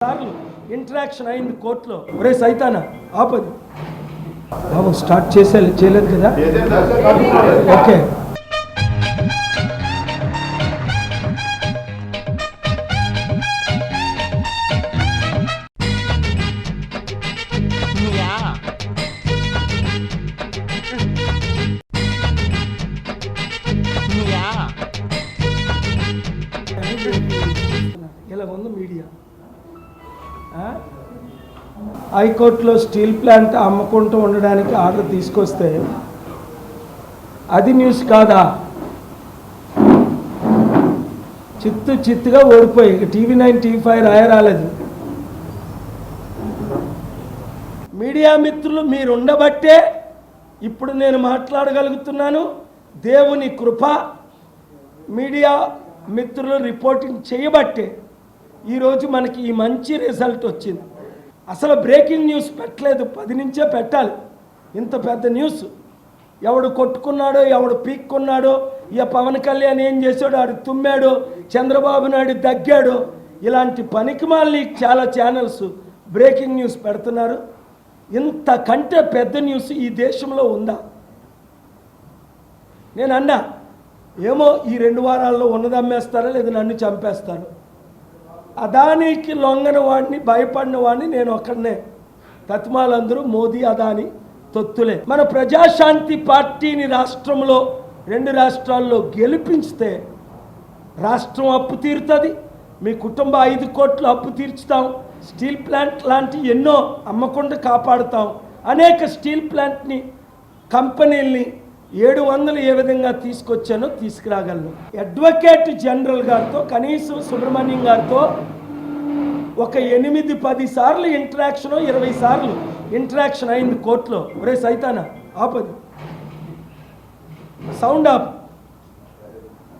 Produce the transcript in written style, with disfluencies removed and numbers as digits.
సార్లు ఇంటరాక్షన్ అయింది కోర్టులో. ఒరే సైతానా ఆపదు బాబు, స్టార్ట్ చేయలేదు కదా, ఓకే. ఇలా ఉంది మీడియా. హైకోర్టులో స్టీల్ ప్లాంట్ అమ్ముకుంటూ ఉండడానికి ఆర్డర్ తీసుకొస్తే అది న్యూస్ కాదా? చిత్తుగా ఓడిపోయి TV9 TV5 రాలేదు. మీడియా మిత్రులు మీరు ఉండబట్టే ఇప్పుడు నేను మాట్లాడగలుగుతున్నాను. దేవుని కృప, మీడియా మిత్రులు రిపోర్టింగ్ చేయబట్టే ఈరోజు మనకి ఈ మంచి రిజల్ట్ వచ్చింది. అసలు బ్రేకింగ్ న్యూస్ పెట్టలేదు, 10 నుంచే పెట్టాలి. ఇంత పెద్ద న్యూస్ ఎవడు కొట్టుకున్నాడో, ఎవడు పీక్కున్నాడో, ఇక పవన్ కళ్యాణ్ ఏం చేశాడో, ఆడు తుమ్మాడో, చంద్రబాబు నాయుడు దగ్గాడో, ఇలాంటి పనికిమాలని చాలా ఛానల్స్ బ్రేకింగ్ న్యూస్ పెడుతున్నారు. ఇంతకంటే పెద్ద న్యూస్ ఈ దేశంలో ఉందా? నేను అన్నా, ఏమో ఈ 2 వారాల్లో ఉన్నది అమ్మేస్తారో లేదా నన్ను చంపేస్తారు. అదానికి లొంగని వాడిని, భయపడిన వాడిని నేను ఒక్కడనే. తత్మాలందరూ మోదీ అదాని తొత్తులే. మన ప్రజాశాంతి పార్టీని రాష్ట్రంలో 2 రాష్ట్రాల్లో గెలిపించితే రాష్ట్రం అప్పు తీరుతుంది. మీ కుటుంబ 5 కోట్లు అప్పు తీర్చుతాం. స్టీల్ ప్లాంట్ లాంటి ఎన్నో అమ్మకుండా కాపాడుతాం. అనేక స్టీల్ ప్లాంట్ని, కంపెనీల్ని 700 ఏ విధంగా తీసుకొచ్చానో తీసుకురాగలను. అడ్వకేట్ జనరల్ గారితో, కనీసం సుబ్రహ్మణ్యం గారితో ఒక 8-10 సార్లు ఇంటరాక్షన్, 20 సార్లు ఇంటరాక్షన్ అయింది కోర్టులో. ఒరే సైతానా ఆపదు, సౌండ్ ఆప్.